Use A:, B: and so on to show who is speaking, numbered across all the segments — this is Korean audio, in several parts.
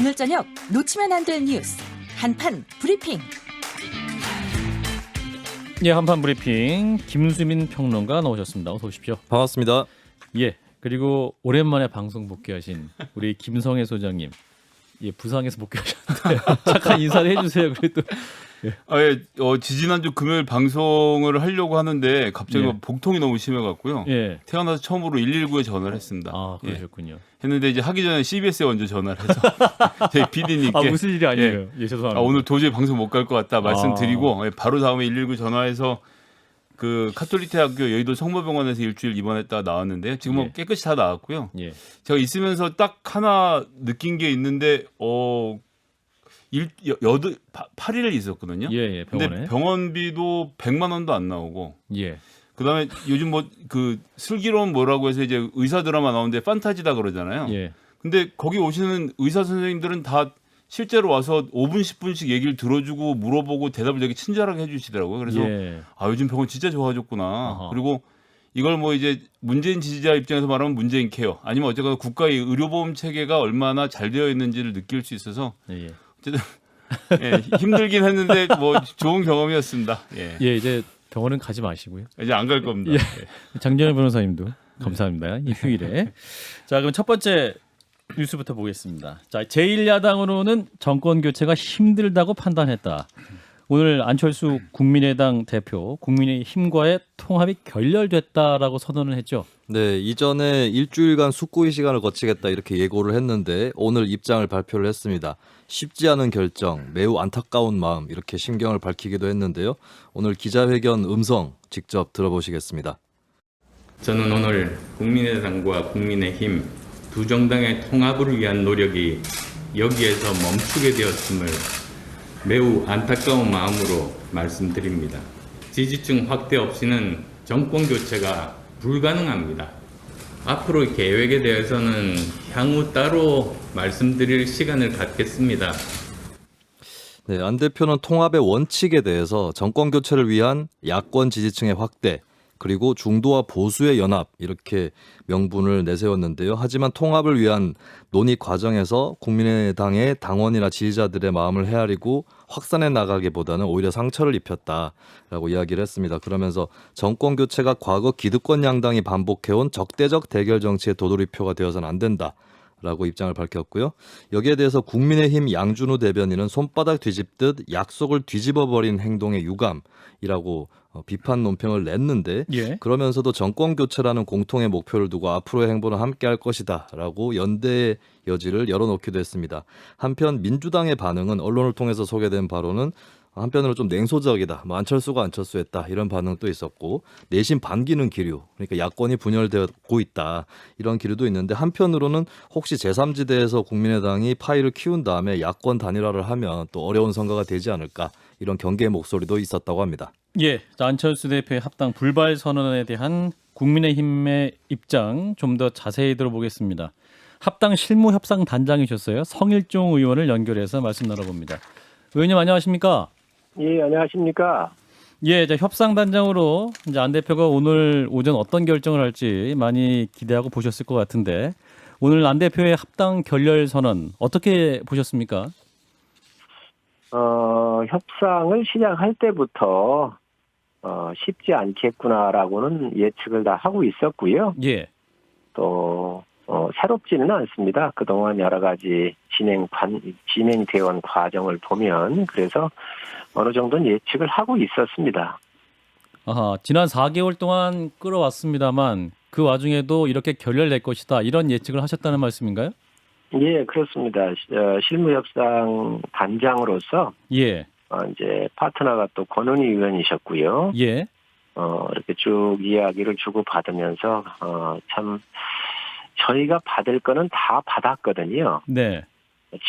A: 오늘 저녁 놓치면 안 될 뉴스 한판 브리핑.
B: 예, 한판 브리핑 김수민 평론가 나오셨습니다. 어서 오십시오.
C: 반갑습니다.
B: 예, 그리고 오랜만에 방송 복귀하신 우리 김성애 소장님. 예, 부상에서 복귀하셨는데 잠깐 인사를 해주세요. 그래도
D: 지지난주 금요일 방송을 하려고 하는데 갑자기
B: 예.
D: 복통이 너무 심해갖고요.
B: 예,
D: 태어나서 처음으로 119에 전화를 했습니다.
B: 아 그러셨군요.
D: 했는데 이제 하기 전에 CBS에 먼저 전화를 해서 저희 PD님께
B: 아 무슨 일이 아니에요. 예, 죄송합니다.
D: 오늘 도저히 방송 못 갈 것 같다 말씀드리고 바로 다음에 119 전화해서 그 카톨릭 대학교 여의도 성모병원에서 일주일 입원했다가 나왔는데 지금 뭐
B: 예.
D: 깨끗이 다 나왔고요.
B: 예,
D: 제가 있으면서 딱 하나 느낀 게 있는데 8일 있었거든요.
B: 예, 예, 병원에.
D: 근데 병원비도 100만 원도 안 나오고
B: 예,
D: 그다음에 요즘 뭐 그 슬기로운 뭐라고 해서 이제 의사 드라마 나오는데 판타지다 그러잖아요.
B: 예,
D: 근데 거기 오시는 의사 선생님들은 다 실제로 와서 5분 10분씩 얘기를 들어주고 물어보고 대답을 되게 친절하게 해주시더라고요. 그래서
B: 예,
D: 요즘 병원 진짜 좋아졌구나.
B: 아하.
D: 그리고 이걸 뭐 이제 문재인 지지자 입장에서 말하면 문재인 케어 아니면 어쨌거나 국가의 의료보험 체계가 얼마나 잘 되어 있는지를 느낄 수 있어서
B: 예,
D: 어쨌든 힘들긴 했는데 뭐 좋은 경험이었습니다. 예.
B: 예, 이제 병원은 가지 마시고요.
D: 이제 안 갈 겁니다.
B: 예. 장전현 변호사님도 감사합니다. 이 휴일에. 자, 그럼 첫 번째 뉴스부터 보겠습니다. 자, 제1야당으로는 정권 교체가 힘들다고 판단했다. 오늘 안철수 국민의당 대표 국민의힘과의 통합이 결렬됐다라고 선언을 했죠.
C: 네, 이전에 일주일간 숙고의 시간을 거치겠다 이렇게 예고를 했는데 오늘 입장을 발표를 했습니다. 쉽지 않은 결정, 매우 안타까운 마음 이렇게 심경을 밝히기도 했는데요. 오늘 기자회견 음성 직접 들어보시겠습니다.
E: 저는 오늘 국민의당과 국민의힘 두 정당의 통합을 위한 노력이 여기에서 멈추게 되었음을 매우 안타까운 마음으로 말씀드립니다. 지지층 확대 없이는 정권 교체가 불가능합니다. 앞으로 계획에 대해서는 향후 따로 말씀드릴 시간을 갖겠습니다.
C: 네, 안 대표는 통합의 원칙에 대해서 정권 교체를 위한 야권 지지층의 확대 그리고 중도와 보수의 연합 이렇게 명분을 내세웠는데요. 하지만 통합을 위한 논의 과정에서 국민의당의 당원이나 지지자들의 마음을 헤아리고 확산해 나가기보다는 오히려 상처를 입혔다라고 이야기를 했습니다. 그러면서 정권 교체가 과거 기득권 양당이 반복해온 적대적 대결 정치의 도돌이표가 되어서는 안 된다. 라고 입장을 밝혔고요. 여기에 대해서 국민의힘 양준우 대변인은 손바닥 뒤집듯 약속을 뒤집어버린 행동의 유감이라고 비판 논평을 냈는데
B: 예.
C: 그러면서도 정권 교체라는 공통의 목표를 두고 앞으로의 행보는 함께할 것이다 라고 연대의 여지를 열어놓기도 했습니다. 한편 민주당의 반응은 언론을 통해서 소개된 바로는 한편으로 좀 냉소적이다. 뭐 안철수가 안철수했다. 이런 반응도 있었고 내심 반기는 기류. 그러니까 야권이 분열되고 있다. 이런 기류도 있는데 한편으로는 혹시 제3지대에서 국민의당이 파이를 키운 다음에 야권 단일화를 하면 또 어려운 선거가 되지 않을까. 이런 경계의 목소리도 있었다고 합니다.
B: 예, 자, 안철수 대표의 합당 불발 선언에 대한 국민의힘의 입장 좀 더 자세히 들어보겠습니다. 합당 실무협상 단장이셨어요. 성일종 의원을 연결해서 말씀 나눠봅니다. 의원님 안녕하십니까?
F: 예, 안녕하십니까.
B: 예, 자, 협상 단장으로 이제 안 대표가 오늘 오전 어떤 결정을 할지 많이 기대하고 보셨을 것 같은데 오늘 안 대표의 합당 결렬 선언 어떻게 보셨습니까?
F: 협상을 시작할 때부터 쉽지 않겠구나라고는 예측을 다 하고 있었고요.
B: 예,
F: 또 새롭지는 않습니다. 그동안 여러 가지 진행되어 온 과정을 보면 그래서 어느 정도는 예측을 하고 있었습니다.
B: 아하, 지난 4개월 동안 끌어왔습니다만 그 와중에도 이렇게 결렬될 것이다 이런 예측을 하셨다는 말씀인가요?
F: 예, 그렇습니다. 실무협상 단장으로서
B: 예,
F: 이제 파트너가 또 권은희 의원이셨고요.
B: 예,
F: 이렇게 쭉 이야기를 주고 받으면서 참 저희가 받을 거는 다 받았거든요.
B: 네,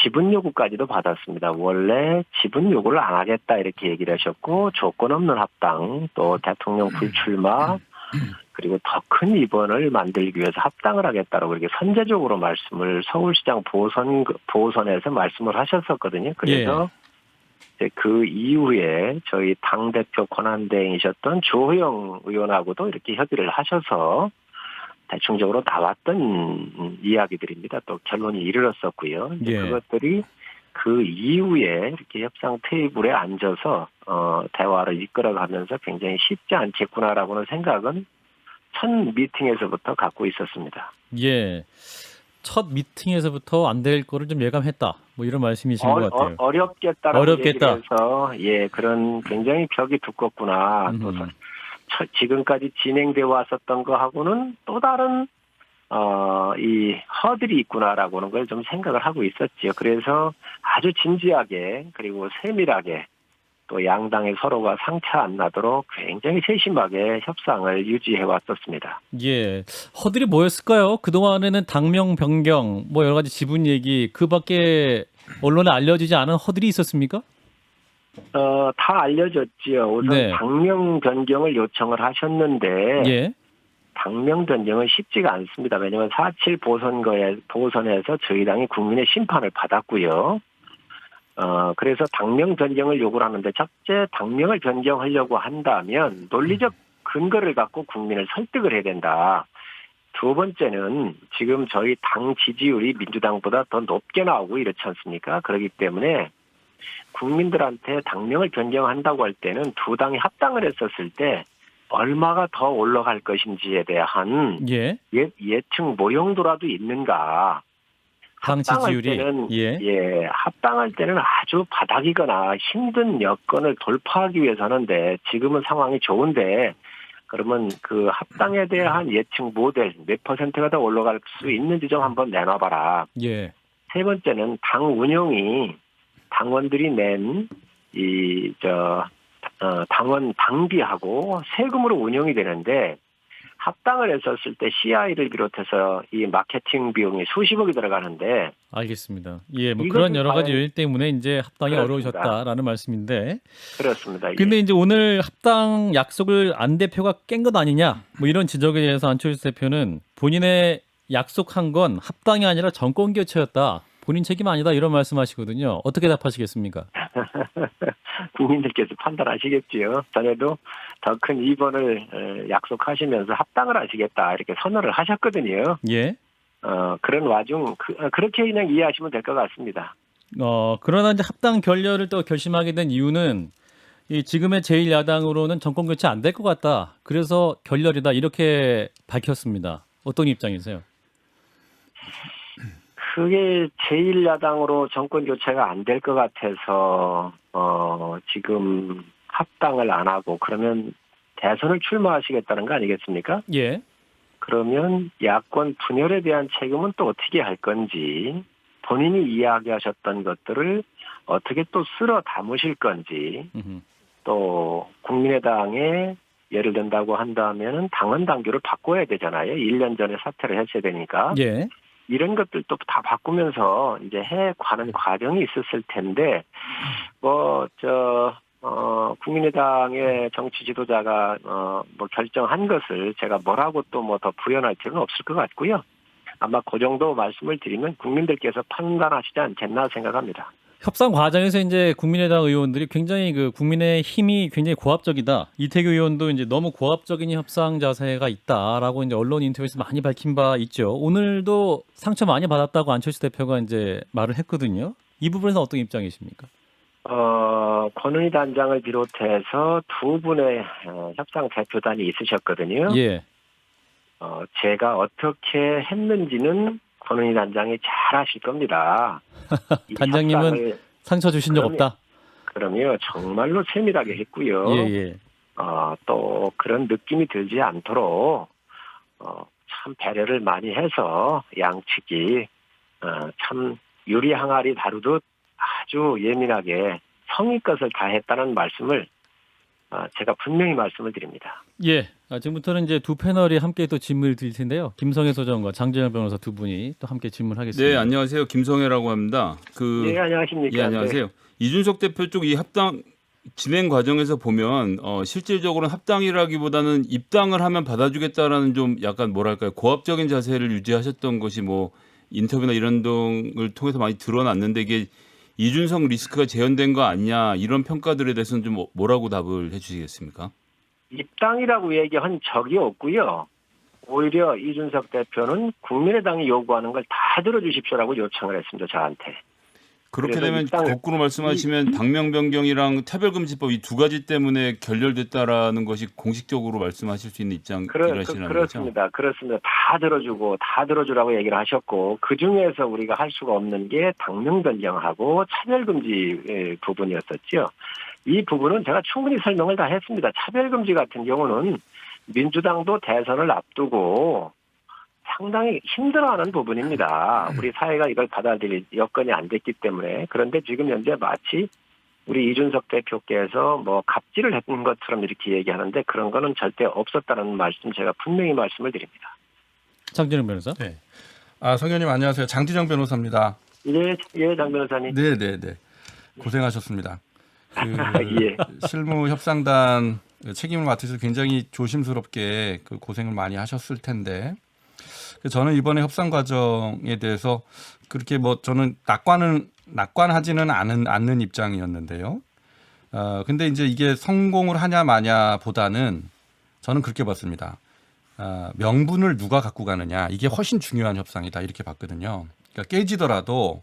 F: 지분 요구까지도 받았습니다. 원래 지분 요구를 안 하겠다 이렇게 얘기를 하셨고 조건 없는 합당 또 대통령 불출마 그리고 더 큰 입원을 만들기 위해서 합당을 하겠다라고 이렇게 선제적으로 말씀을 서울시장 보선에서 말씀을 하셨었거든요. 그래서 이제 그 이후에 저희 당대표 권한대행이셨던 조호영 의원하고도 이렇게 협의를 하셔서 대충적으로 나왔던 이야기들입니다. 또 결론이 이르렀었고요. 이제
B: 예.
F: 그것들이 그 이후에 이렇게 협상 테이블에 앉아서 대화를 이끌어가면서 굉장히 쉽지 않겠구나라고는 생각은 첫 미팅에서부터 갖고 있었습니다.
B: 예. 첫 미팅에서부터 안 될 거를 좀 예감했다. 뭐 이런 말씀이신 것 같아요.
F: 어렵겠다라고
B: 어렵겠다.
F: 얘기를 해서 그런 굉장히 벽이 두껍구나. 또 지금까지 진행되어 왔었던 거하고는 또 다른 이 허들이 있구나라고는 걸 좀 생각을 하고 있었지요. 그래서 아주 진지하게 그리고 세밀하게 또 양당의 서로가 상처 안 나도록 굉장히 세심하게 협상을 유지해 왔었습니다.
B: 예. 허들이 뭐였을까요? 그동안에는 당명 변경, 뭐 여러 가지 지분 얘기, 그밖에 언론에 알려지지 않은 허들이 있었습니까?
F: 다 알려졌지요. 우선
B: 네.
F: 당명 변경을 요청을 하셨는데
B: 예.
F: 당명 변경은 쉽지가 않습니다. 왜냐하면 4.7 보선에서 저희 당이 국민의 심판을 받았고요. 그래서 당명 변경을 요구를 하는데 첫째 당명을 변경하려고 한다면 논리적 근거를 갖고 국민을 설득을 해야 된다. 두 번째는 지금 저희 당 지지율이 민주당보다 더 높게 나오고 이렇지 않습니까? 그렇기 때문에 국민들한테 당명을 변경한다고 할 때는 두 당이 합당을 했었을 때 얼마가 더 올라갈 것인지에 대한
B: 예.
F: 예측 모형도라도 있는가.
B: 당
F: 합당할
B: 지지율이
F: 때는 합당할 때는 아주 바닥이거나 힘든 여건을 돌파하기 위해서는 지금은 상황이 좋은데 그러면 그 합당에 대한 예측 모델 몇 퍼센트가 더 올라갈 수 있는지 좀 한번 내놔봐라.
B: 예.
F: 세 번째는 당 운영이 당원들이 낸 당원 당비하고 세금으로 운영이 되는데 합당을 했었을 때 CI를 비롯해서 이 마케팅 비용이 수십억이 들어가는데
B: 알겠습니다. 예, 뭐
F: 이것은
B: 그런 여러 가지
F: 과연-
B: 요인 때문에 이제 합당이
F: 그렇습니다.
B: 어려우셨다라는 말씀인데.
F: 그렇습니다.
B: 근데 이제 오늘 합당 약속을 안 대표가 깬 것 아니냐? 뭐 이런 지적에 대해서 안철수 대표는 본인의 약속한 건 합당이 아니라 정권 교체였다. 본인 책임 아니다 이런 말씀하시거든요. 어떻게 답하시겠습니까?
F: 국민들께서 판단하시겠지요. 전에도 더 큰 입원을 약속하시면서 합당을 하시겠다 이렇게 선언을 하셨거든요.
B: 예.
F: 그런 와중 그렇게 그냥 이해하시면 될 것 같습니다.
B: 그러나 이제 합당 결렬을 또 결심하게 된 이유는 이 지금의 제1야당으로는 정권 교체 안 될 것 같다. 그래서 결렬이다 이렇게 밝혔습니다. 어떤 입장이세요?
F: 그게 제1야당으로 정권 교체가 안 될 것 같아서 지금 합당을 안 하고 그러면 대선을 출마하시겠다는 거 아니겠습니까?
B: 예.
F: 그러면 야권 분열에 대한 책임은 또 어떻게 할 건지 본인이 이야기하셨던 것들을 어떻게 또 쓸어 담으실 건지 또 국민의당에 예를 든다고 한다면 당헌 당규를 바꿔야 되잖아요. 1년 전에 사퇴를 했어야 되니까.
B: 예.
F: 이런 것들도 다 바꾸면서 이제 해 가는 과정이 있었을 텐데, 국민의당의 정치 지도자가, 결정한 것을 제가 뭐라고 또 뭐 더 부연할 필요는 없을 것 같고요. 아마 그 정도 말씀을 드리면 국민들께서 판단하시지 않겠나 생각합니다.
B: 협상 과정에서 이제 국민의당 의원들이 굉장히 그 국민의 힘이 굉장히 고압적이다. 이태규 의원도 이제 너무 고압적인 협상 자세가 있다라고 이제 언론 인터뷰에서 많이 밝힌 바 있죠. 오늘도 상처 많이 받았다고 안철수 대표가 이제 말을 했거든요. 이 부분에서 어떤 입장이십니까?
F: 권은희 단장을 비롯해서 두 분의 협상 대표단이 있으셨거든요.
B: 예.
F: 제가 어떻게 했는지는 권은희 단장이 잘 아실 겁니다. 이
B: 단장님은
F: 협상을
B: 상처 주신 적 없다.
F: 그럼요. 정말로 세밀하게 했고요.
B: 예.
F: 또 그런 느낌이 들지 않도록 참 배려를 많이 해서 양측이 참 유리 항아리 다루듯 아주 예민하게 성의껏을 다했다는 말씀을 제가 분명히 말씀을 드립니다.
B: 예. 지금부터는 이제 두 패널이 함께 또 질문을 드릴 텐데요. 김성애 소장과 장재현 변호사 두 분이 또 함께 질문하겠습니다.
D: 네, 안녕하세요. 김성애라고 합니다.
F: 예, 안녕하십니까.
D: 예, 안녕하세요. 이준석 대표 쪽 이 합당 진행 과정에서 보면 실질적으로는 합당이라기보다는 입당을 하면 받아주겠다라는 좀 약간 뭐랄까요 고압적인 자세를 유지하셨던 것이 뭐 인터뷰나 이런 등을 통해서 많이 드러났는데 이게 이준석 리스크가 재현된 거 아니냐 이런 평가들에 대해서는 좀 뭐라고 답을 해주시겠습니까?
F: 입당이라고 얘기한 적이 없고요. 오히려 이준석 대표는 국민의당이 요구하는 걸 다 들어주십시오라고 요청을 했습니다. 저한테.
D: 그렇게
F: 그래서
D: 되면
F: 일단
D: 거꾸로 말씀하시면 당명 변경이랑 차별금지법 이 두 가지 때문에 결렬됐다라는 것이 공식적으로 말씀하실 수 있는 입장이라시는 거죠?
F: 그렇습니다. 그렇습니다. 다 들어주라고 얘기를 하셨고 그 중에서 우리가 할 수가 없는 게 당명 변경하고 차별금지 부분이었었죠. 이 부분은 제가 충분히 설명을 다 했습니다. 차별금지 같은 경우는 민주당도 대선을 앞두고 상당히 힘들어하는 부분입니다. 우리 사회가 이걸 받아들일 여건이 안 됐기 때문에. 그런데 지금 현재 마치 우리 이준석 대표께서 뭐 갑질을 했던 것처럼 이렇게 얘기하는데 그런 거는 절대 없었다는 말씀 제가 분명히 말씀을 드립니다.
B: 장진영 변호사.
G: 네. 성 의원님 안녕하세요. 장진영 변호사입니다.
F: 예, 장 변호사님.
G: 네. 고생하셨습니다.
F: 예.
G: 실무 협상단 책임을 맡으셔서 굉장히 조심스럽게 그 고생을 많이 하셨을 텐데 저는 이번에 협상 과정에 대해서 그렇게 뭐 저는 낙관하지는 않는 입장이었는데요. 근데 이제 이게 성공을 하냐 마냐보다는 저는 그렇게 봤습니다. 명분을 누가 갖고 가느냐 이게 훨씬 중요한 협상이다 이렇게 봤거든요. 그러니까 깨지더라도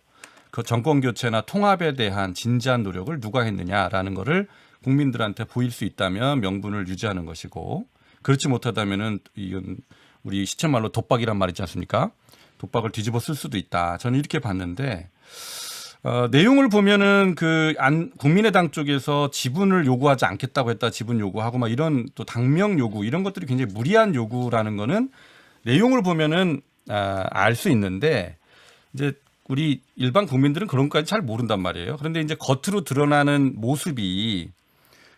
G: 그 정권 교체나 통합에 대한 진지한 노력을 누가 했느냐라는 거를 국민들한테 보일 수 있다면 명분을 유지하는 것이고 그렇지 못하다면은 이건 우리 시쳇말로 독박이란 말 있지 않습니까? 독박을 뒤집어 쓸 수도 있다. 저는 이렇게 봤는데 내용을 보면은 국민의당 쪽에서 지분을 요구하지 않겠다고 했다. 지분 요구하고 막 이런 또 당명 요구 이런 것들이 굉장히 무리한 요구라는 거는 내용을 보면은 알 수 있는데 이제 우리 일반 국민들은 그런 것까지 잘 모른단 말이에요. 그런데 이제 겉으로 드러나는 모습이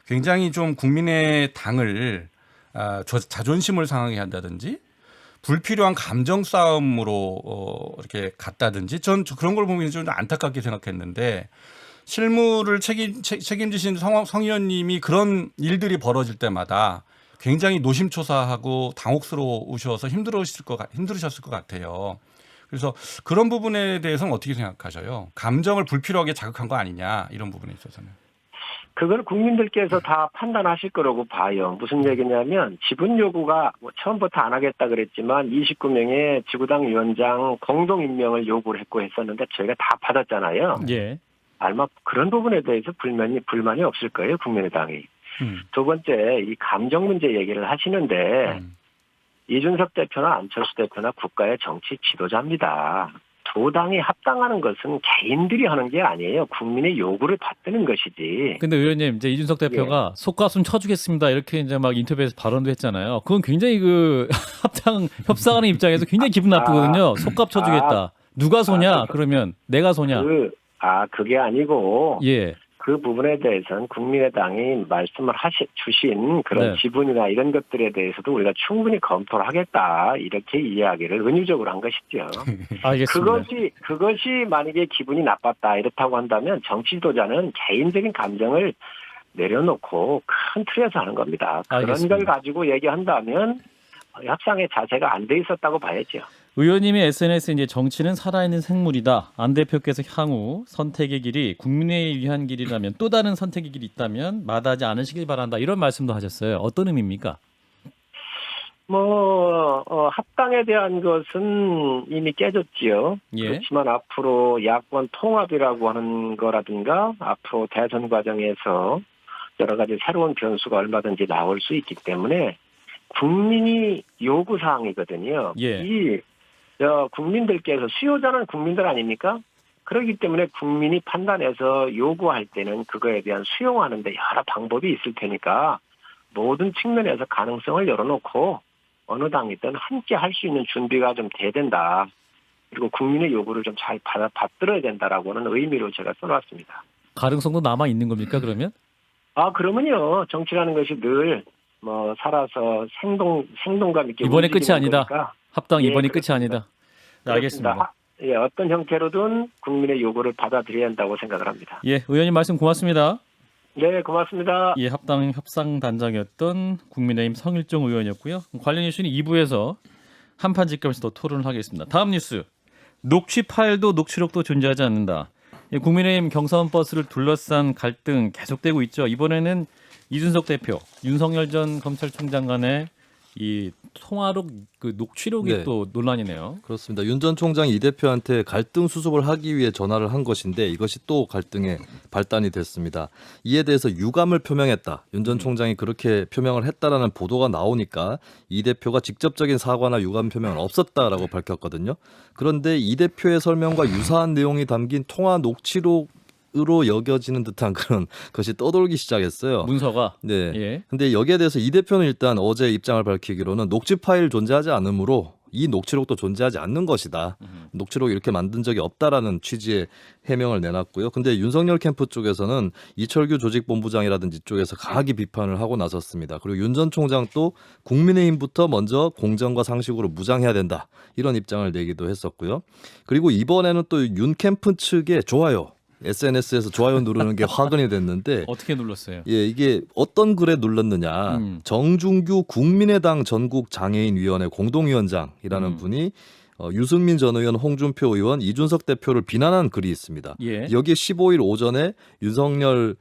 G: 굉장히 좀 국민의 당을 자존심을 상하게 한다든지 불필요한 감정 싸움으로 이렇게 갔다든지 전 그런 걸 보면 좀 안타깝게 생각했는데 실무를 책임지신 성 의원님이 그런 일들이 벌어질 때마다 굉장히 노심초사하고 당혹스러우셔서 힘들으셨을 것 같아요. 그래서 그런 부분에 대해서는 어떻게 생각하셔요? 감정을 불필요하게 자극한 거 아니냐 이런 부분에 있어서는.
F: 그걸 국민들께서 다 판단하실 거라고 봐요. 무슨 얘기냐면 지분 요구가 뭐 처음부터 안 하겠다 그랬지만 29명의 지구당 위원장 공동 임명을 요구를 했고 했었는데 저희가 다 받았잖아요.
B: 예.
F: 아마 그런 부분에 대해서 불만이 없을 거예요. 국민의당이. 두 번째 이 감정 문제 얘기를 하시는데 이준석 대표나 안철수 대표나 국가의 정치 지도자입니다. 두 당이 합당하는 것은 개인들이 하는 게 아니에요. 국민의 요구를 받드는 것이지.
B: 근데 의원님 이제 이준석 대표가 속가슴 쳐주겠습니다 이렇게 이제 막 인터뷰에서 발언도 했잖아요. 그건 굉장히 그 협상하는 입장에서 굉장히 기분 나쁘거든요. 속값 쳐주겠다. 누가 소냐? 그러면 내가 소냐?
F: 그게 아니고.
B: 예.
F: 그 부분에 대해서는 국민의당이 말씀을 주신 그런
B: 네.
F: 지분이나 이런 것들에 대해서도 우리가 충분히 검토를 하겠다 이렇게 이야기를 은유적으로 한 것이죠.
B: 알겠습니다.
F: 그것이 만약에 기분이 나빴다 이렇다고 한다면 정치 지도자는 개인적인 감정을 내려놓고 큰 틀에서 하는 겁니다.
B: 알겠습니다.
F: 그런 걸 가지고 얘기한다면 협상의 자세가 안 돼 있었다고 봐야죠.
B: 의원님의 SNS에 이제 정치는 살아있는 생물이다. 안 대표께서 향후 선택의 길이 국민을 위한 길이라면 또 다른 선택의 길이 있다면 마다하지 않으시길 바란다. 이런 말씀도 하셨어요. 어떤 의미입니까?
F: 합당에 대한 것은 이미 깨졌지요.
B: 예.
F: 그렇지만 앞으로 야권 통합이라고 하는 거라든가 앞으로 대선 과정에서 여러 가지 새로운 변수가 얼마든지 나올 수 있기 때문에 국민이 요구 사항이거든요.
B: 예.
F: 국민들께서 수요자는 국민들 아닙니까? 그렇기 때문에 국민이 판단해서 요구할 때는 그거에 대한 수용하는 데 여러 방법이 있을 테니까 모든 측면에서 가능성을 열어놓고 어느 당이든 함께 할 수 있는 준비가 좀 돼야 된다. 그리고 국민의 요구를 좀 잘 받들어야 된다라고는 의미로 제가 써놨습니다.
B: 가능성도 남아 있는 겁니까 그러면?
F: 그러면요. 정치라는 것이 늘 살아서 생동감 있게
B: 이번에 끝이 아니다.
F: 거니까.
B: 합당 이번이
F: 예,
B: 끝이 아니다. 네, 알겠습니다.
F: 예, 어떤 형태로든 국민의 요구를 받아들여야 한다고 생각을 합니다.
B: 예, 의원님 말씀 고맙습니다.
F: 네, 고맙습니다.
B: 예, 합당 협상단장이었던 국민의힘 성일종 의원이었고요. 관련 이슈는 2부에서 한판 직감에서 더 토론을 하겠습니다. 다음 뉴스. 녹취 파일도 녹취록도 존재하지 않는다. 예, 국민의힘 경선 버스를 둘러싼 갈등 계속되고 있죠. 이번에는 이준석 대표, 윤석열 전 검찰총장 간의 이 통화록 그 녹취록이
C: 네.
B: 또 논란이네요.
C: 그렇습니다. 윤 전 총장이 이 대표한테 갈등 수습을 하기 위해 전화를 한 것인데 이것이 또 갈등의 발단이 됐습니다. 이에 대해서 유감을 표명했다. 윤 전 총장이 그렇게 표명을 했다라는 보도가 나오니까 이 대표가 직접적인 사과나 유감 표명은 없었다라고 밝혔거든요. 그런데 이 대표의 설명과 유사한 내용이 담긴 통화 녹취록으로 여겨지는 듯한 그런 것이 떠돌기 시작했어요.
B: 문서가
C: 네.
B: 예.
C: 근데 여기에 대해서 이 대표는 일단 어제 입장을 밝히기로는 녹취 파일 존재하지 않으므로 이 녹취록도 존재하지 않는 것이다. 녹취록 이렇게 만든 적이 없다라는 취지의 해명을 내놨고요. 근데 윤석열 캠프 쪽에서는 이철규 조직본부장이라든지 쪽에서 강하게 비판을 하고 나섰습니다. 그리고 윤 전 총장 또 국민의힘부터 먼저 공정과 상식으로 무장해야 된다. 이런 입장을 내기도 했었고요. 그리고 이번에는 또 윤 캠프 측의 좋아요. SNS에서 좋아요 누르는 게 화근이 됐는데
B: 어떻게 눌렀어요?
C: 예, 이게 어떤 글에 눌렀느냐. 정중규 국민의당 전국장애인위원회 공동위원장이라는 분이 유승민 전 의원, 홍준표 의원, 이준석 대표를 비난한 글이 있습니다.
B: 예.
C: 여기에 15일 오전에 윤석열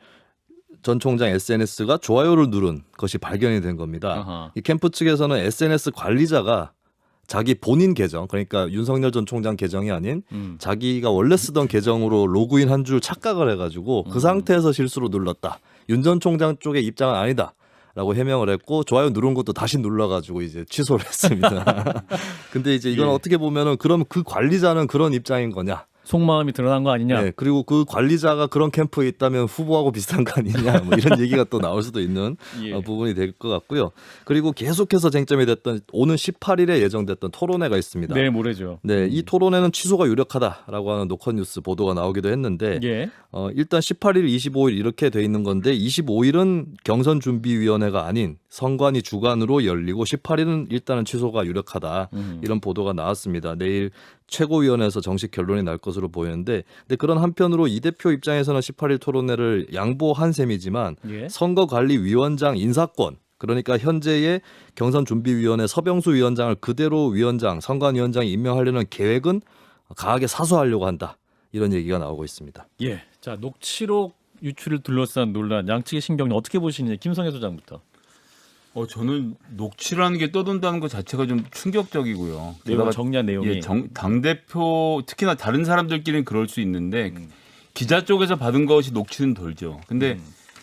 C: 전 총장 SNS가 좋아요를 누른 것이 발견이 된 겁니다.
B: 아하.
C: 이 캠프 측에서는 SNS 관리자가 자기 본인 계정, 그러니까 윤석열 전 총장 계정이 아닌 자기가 원래 쓰던 계정으로 로그인 한 줄 착각을 해가지고 그 상태에서 실수로 눌렀다. 윤 전 총장 쪽의 입장은 아니다. 라고 해명을 했고 좋아요 누른 것도 다시 눌러가지고 이제 취소를 했습니다. 근데 이제 이건
B: 예.
C: 어떻게 보면은 그럼 그 관리자는 그런 입장인 거냐?
B: 속마음이 드러난 거 아니냐?
C: 네, 그리고 그 관리자가 그런 캠프에 있다면 후보하고 비슷한 거 아니냐? 뭐 이런 얘기가 또 나올 수도 있는
B: 예.
C: 부분이 될 것 같고요. 그리고 계속해서 쟁점이 됐던 오는 18일에 예정됐던 토론회가 있습니다.
B: 내일 모레죠.
C: 네, 이 토론회는 취소가 유력하다라고 하는 노컷뉴스 보도가 나오기도 했는데
B: 예.
C: 일단 18일, 25일 이렇게 돼 있는 건데 25일은 경선준비위원회가 아닌 선관위 주관으로 열리고 18일은 일단은 취소가 유력하다 이런 보도가 나왔습니다. 내일 최고위원회에서 정식 결론이 날 것으로 보이는데 근데 그런 한편으로 이 대표 입장에서는 18일 토론회를 양보한 셈이지만
B: 예.
C: 선거관리위원장 인사권 그러니까 현재의 경선준비위원회 서병수 위원장을 그대로 위원장, 선관위원장이 임명하려는 계획은 강하게 사수하려고 한다. 이런 얘기가 나오고 있습니다.
B: 예. 자, 녹취록 유출을 둘러싼 논란 양측의 신경을 어떻게 보시는지 김성애 소장부터.
D: 저는 녹취라는 게 떠돈다는 것 자체가 좀 충격적이고요.
B: 내용을
D: 게다가
B: 정리한 내용이.
D: 예, 당대표 특히나 다른 사람들끼리는 그럴 수 있는데 기자 쪽에서 받은 것이 녹취는 덜죠. 근데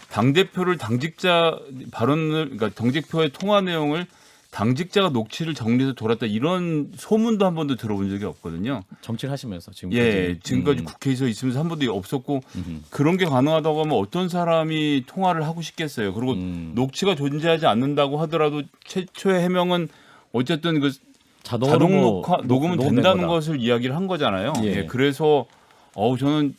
D: 당대표를 당직자 발언을 그러니까 당대표의 통화 내용을 당직자가 녹취를 정리해서 돌았다 이런 소문도 한 번도 들어본 적이 없거든요.
B: 정치를 하시면서 지금까지.
D: 예, 지금까지 국회에서 있으면서 한 번도 없었고 그런 게 가능하다고 하면 어떤 사람이 통화를 하고 싶겠어요. 그리고 녹취가 존재하지 않는다고 하더라도 최초의 해명은 어쨌든 그
B: 자동으로
D: 자동
B: 뭐
D: 녹음은
B: 녹음된
D: 된다는
B: 거다.
D: 것을 이야기를 한 거잖아요.
B: 예.
D: 예, 그래서 저는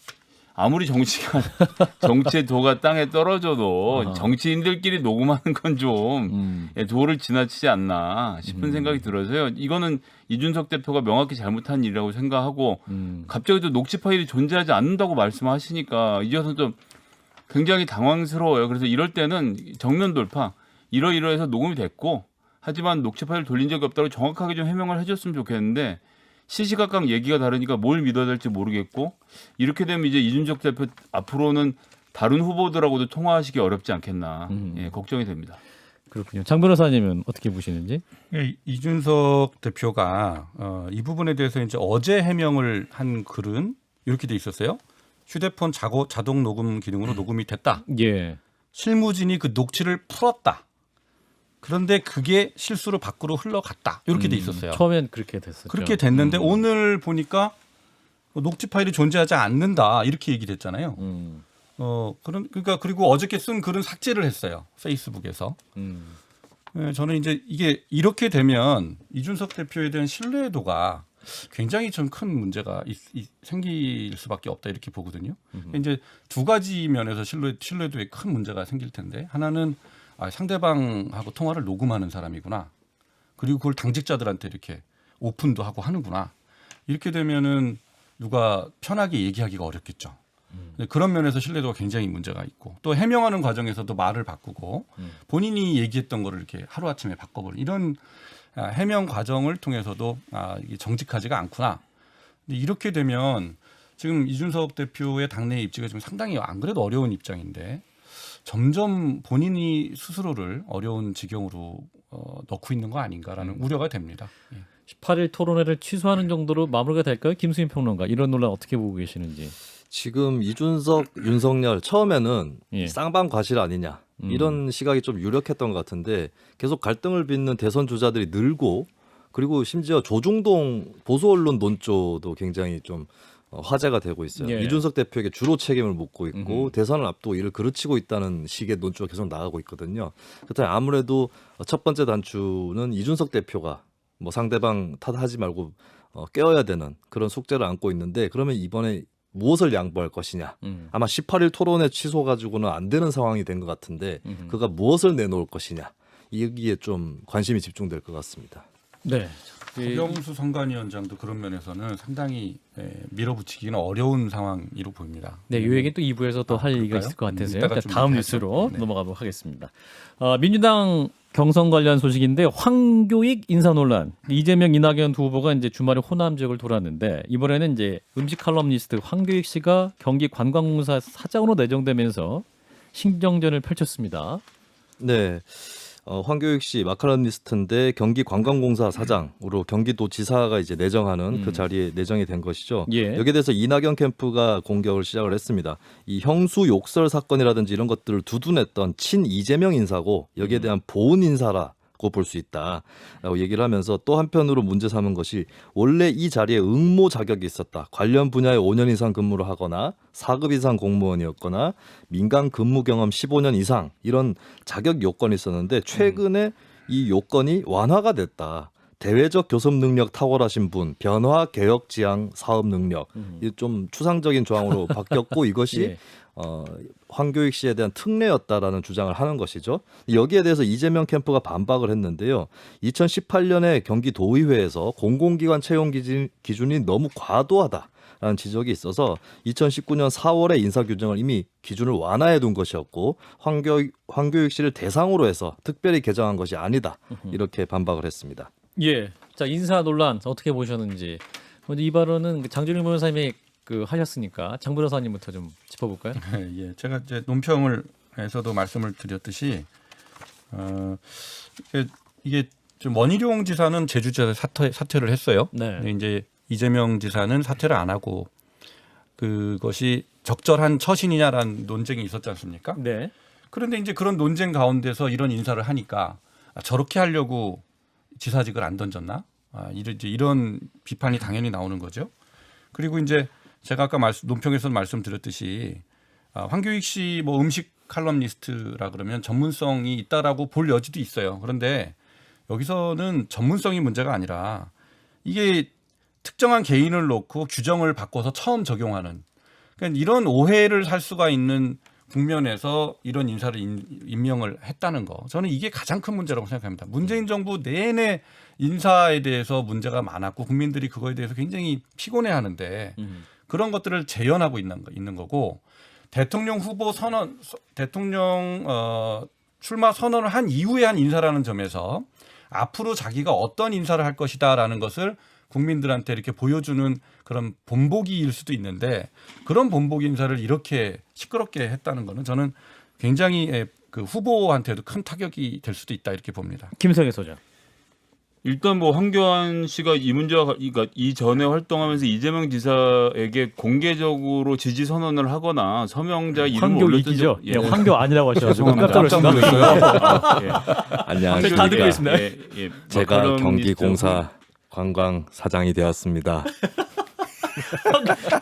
D: 아무리 정치의 도가 땅에 떨어져도
B: 아하.
D: 정치인들끼리 녹음하는 건 좀 도를 지나치지 않나 싶은 생각이 들어서요. 이거는 이준석 대표가 명확히 잘못한 일이라고 생각하고 갑자기 또 녹취 파일이 존재하지 않는다고 말씀하시니까 이제서는 좀 굉장히 당황스러워요. 그래서 이럴 때는 정면 돌파 이러이러해서 녹음이 됐고 하지만 녹취 파일 돌린 적이 없다고 정확하게 좀 해명을 해줬으면 좋겠는데 시시각각 얘기가 다르니까 뭘 믿어야 될지 모르겠고 이렇게 되면 이제 이준석 대표 앞으로는 다른 후보들하고도 통화하시기 어렵지 않겠나 예, 걱정이 됩니다.
B: 그렇군요. 장 변호사님은 어떻게 보시는지?
G: 이준석 대표가 이 부분에 대해서 이제 어제 해명을 한 글은 이렇게 돼 있었어요. 휴대폰 자동 녹음 기능으로 녹음이 됐다.
B: 예.
G: 실무진이 그 녹취를 풀었다. 그런데 그게 실수로 밖으로 흘러갔다. 이렇게 돼 있었어요.
B: 처음엔 그렇게 됐었죠.
G: 그렇게 됐는데 오늘 보니까 녹취 파일이 존재하지 않는다. 이렇게 얘기됐잖아요. 그러니까 그리고 어저께 쓴 글은 삭제를 했어요. 페이스북에서. 네, 저는 이제 이게 이렇게 되면 이준석 대표에 대한 신뢰도가 굉장히 좀 큰 문제가 생길 수밖에 없다 이렇게 보거든요. 이제 두 가지 면에서 신뢰도에 큰 문제가 생길 텐데 하나는 상대방하고 통화를 녹음하는 사람이구나. 그리고 그걸 당직자들한테 이렇게 오픈도 하고 하는구나. 이렇게 되면은 누가 편하게 얘기하기가 어렵겠죠. 그런 면에서 신뢰도가 굉장히 문제가 있고 또 해명하는 과정에서도 말을 바꾸고 본인이 얘기했던 거를 이렇게 하루아침에 바꿔버리는 이런 해명 과정을 통해서도 이게 정직하지가 않구나. 근데 이렇게 되면 지금 이준석 대표의 당내 입지가 지금 상당히 안 그래도 어려운 입장인데 점점 본인이 스스로를 어려운 지경으로 넣고 있는 거 아닌가라는 우려가 됩니다. 예.
B: 18일 토론회를 취소하는 정도로 마무리가 될까요? 김수민 평론가 이런 논란 어떻게 보고 계시는지.
C: 지금 이준석, 윤석열 처음에는
B: 예.
C: 쌍방 과실 아니냐 이런 시각이 좀 유력했던 것 같은데 계속 갈등을 빚는 대선 주자들이 늘고 그리고 심지어 조중동 보수 언론 논조도 굉장히 좀 화제가 되고 있어요.
B: 예.
C: 이준석 대표에게 주로 책임을 묻고 있고 대선을 앞두고 이를 그르치고 있다는 식의 논조가 계속 나가고 있거든요. 그렇다면 아무래도 첫 번째 단추는 이준석 대표가 뭐 상대방 탓하지 말고 깨워야 되는 그런 숙제를 안고 있는데 그러면 이번에 무엇을 양보할 것이냐. 아마 18일 토론회 취소 가지고는 안 되는 상황이 된 것 같은데 그가 무엇을 내놓을 것이냐. 여기에 좀 관심이 집중될 것 같습니다.
B: 네.
G: 박영수 선관위원장도 그런 면에서는 상당히 밀어붙이기는 어려운 상황으로 보입니다.
B: 네, 이 얘기는 또 2부에서 또 할 얘기가
G: 그럴까요?
B: 있을 것 같아서요.
G: 이따가
B: 일단
G: 좀
B: 다음
G: 해야죠.
B: 뉴스로
G: 네.
B: 넘어가도록 하겠습니다. 민주당 경선 관련 소식인데 황교익 인사 논란. 이재명, 이낙연 두 후보가 이제 주말에 호남 지역을 돌았는데 이번에는 이제 음식 칼럼니스트 황교익 씨가 경기 관광공사 사장으로 내정되면서 신경전을 펼쳤습니다.
C: 네. 황교익 씨 마카로니스트인데 경기관광공사 사장으로 경기도지사가 이제 내정하는 그 자리에 내정이 된 것이죠.
B: 예.
C: 여기에 대해서 이낙연 캠프가 공격을 시작을 했습니다. 이 형수 욕설 사건이라든지 이런 것들을 두둔했던 친 이재명 인사고 여기에 대한 보은 인사라고 볼 수 있다라고 얘기를 하면서 또 한편으로 문제 삼은 것이 원래 이 자리에 응모 자격이 있었다. 관련 분야에 5년 이상 근무를 하거나 4급 이상 공무원이었거나 민간 근무 경험 15년 이상 이런 자격 요건이 있었는데 최근에 이 요건이 완화가 됐다. 대외적 교섭 능력 탁월하신 분, 변화 개혁 지향 사업 능력 이 좀 추상적인 조항으로 바뀌었고 이것이
B: 예.
C: 황교익 씨에 대한 특례였다라는 주장을 하는 것이죠. 여기에 대해서 이재명 캠프가 반박을 했는데요. 2018년에 경기도의회에서 공공기관 채용 기준이 너무 과도하다라는 지적이 있어서 2019년 4월에 인사규정을 이미 기준을 완화해 둔 것이었고 황교익 씨를 대상으로 해서 특별히 개정한 것이 아니다. 이렇게 반박을 했습니다.
B: 예. 자, 인사 논란 어떻게 보셨는지. 먼저 이 발언은 장준일 변호사님이 하셨으니까 장 변호사님부터 좀 짚어볼까요?
G: 예, 제가 이제 논평을에서도 말씀을 드렸듯이 이게 좀 원희룡 지사는 제주지사 사퇴를 했어요.
B: 네.
G: 근데 이제 이재명 지사는 사퇴를 안 하고 그것이 적절한 처신이냐라는 논쟁이 있었지 않습니까?
B: 네.
G: 그런데 이제 그런 논쟁 가운데서 이런 인사를 하니까 저렇게 하려고 지사직을 안 던졌나? 이런 비판이 당연히 나오는 거죠. 그리고 이제 제가 아까 논평에서 말씀드렸듯이 황교익 씨 뭐 음식 칼럼니스트라 그러면 전문성이 있다라고 볼 여지도 있어요. 그런데 여기서는 전문성이 문제가 아니라 이게 특정한 개인을 놓고 규정을 바꿔서 처음 적용하는 그러니까 이런 오해를 살 수가 있는 국면에서 이런 인사를 임명을 했다는 거. 저는 이게 가장 큰 문제라고 생각합니다. 문재인 정부 내내 인사에 대해서 문제가 많았고 국민들이 그거에 대해서 굉장히 피곤해하는데 그런 것들을 재현하고 있는 거고 대통령 후보 선언, 대통령 출마 선언을 한 이후에 한 인사라는 점에서 앞으로 자기가 어떤 인사를 할 것이다라는 것을 국민들한테 이렇게 보여주는 그런 본보기일 수도 있는데 그런 본보기 인사를 이렇게 시끄럽게 했다는 거는 저는 굉장히 그 후보한테도 큰 타격이 될 수도 있다 이렇게 봅니다.
B: 김성애 소장.
D: 일단 뭐 황교안 씨가 이 문제와 그러니까 이전에 활동하면서 이재명 지사에게 공개적으로 지지 선언을 하거나 서명자 이름을
B: 황교익이죠.
D: 올렸던
B: 예, 황교 아니라고 하셔가지고
D: 깜짝
B: 놀랐습니다.
C: 안녕하십니까.
B: 다 듣고 있습니다.
C: 제가 경기공사 관광 사장이 되었습니다.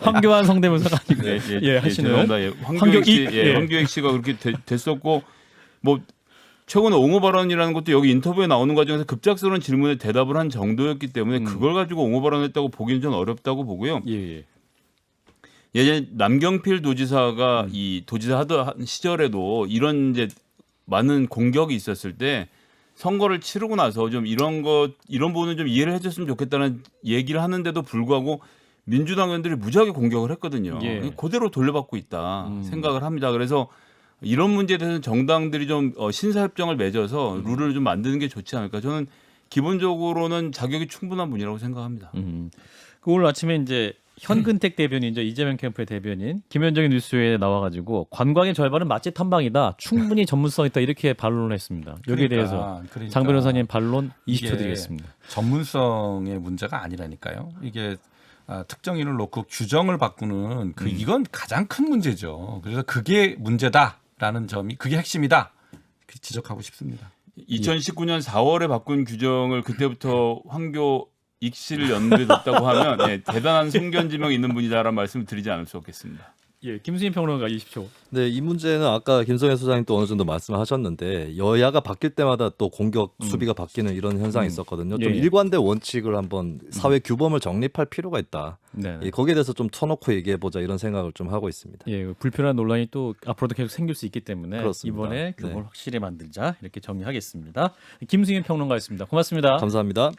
B: 황교안 성대모사가 아니고 하시는
D: 황교익 씨가 그렇게 됐었고 뭐 최근에 옹호 발언이라는 것도 여기 인터뷰에 나오는 과정에서 급작스러운 질문에 대답을 한 정도였기 때문에 그걸 가지고 옹호 발언했다고 보기는 좀 어렵다고 보고요. 예전에 남경필 도지사가 이 도지사 하던 시절에도 이런 이제 많은 공격이 있었을 때 선거를 치르고 나서 좀 이런 부분은 좀 이해를 해줬으면 좋겠다는 얘기를 하는데도 불구하고 민주당 의원들이 무지하게 공격을 했거든요. 그대로 돌려받고 있다 생각을 합니다. 그래서 이런 문제에 대해서는 정당들이 좀 신사협정을 맺어서 룰을 좀 만드는 게 좋지 않을까. 저는 기본적으로는 자격이 충분한 분이라고 생각합니다.
B: 오늘 아침에 이제 현근택 대변인이죠. 이재명 캠프의 대변인 김현정의 뉴스에 나와가지고 관광의 절반은 맛집 탐방이다. 충분히 전문성 있다 이렇게 반론을 했습니다. 여기에 대해서 장 변호사님 반론 20초 드리겠습니다.
G: 전문성의 문제가 아니라니까요. 이게 특정인을 놓고 규정을 바꾸는 이건 가장 큰 문제죠. 그래서 그게 문제다라는 점이 그게 핵심이다. 지적하고 싶습니다.
D: 2019년 4월에 바꾼 규정을 그때부터 황교 익씨를 연두에 뒀다고 하면 예, 대단한 성견지명이 있는 분이다라는 말씀을 드리지 않을 수 없겠습니다.
B: 예, 김수인 평론가 20초.
C: 네, 이 문제는 아까 김성현 소장님 또 어느 정도 말씀하셨는데 여야가 바뀔 때마다 또 공격 수비가 바뀌는 이런 현상이 있었거든요. 좀
B: 예, 예.
C: 일관된 원칙을 한번 사회 규범을 정립할 필요가 있다.
B: 네.
C: 예, 거기에 대해서 좀 터놓고 얘기해 보자 이런 생각을 좀 하고 있습니다.
B: 예, 불편한 논란이 또 앞으로도 계속 생길 수 있기 때문에
C: 그렇습니다.
B: 이번에 규범을
C: 네.
B: 확실히 만들자 이렇게 정리하겠습니다. 김승현 평론가였습니다. 고맙습니다.
C: 감사합니다.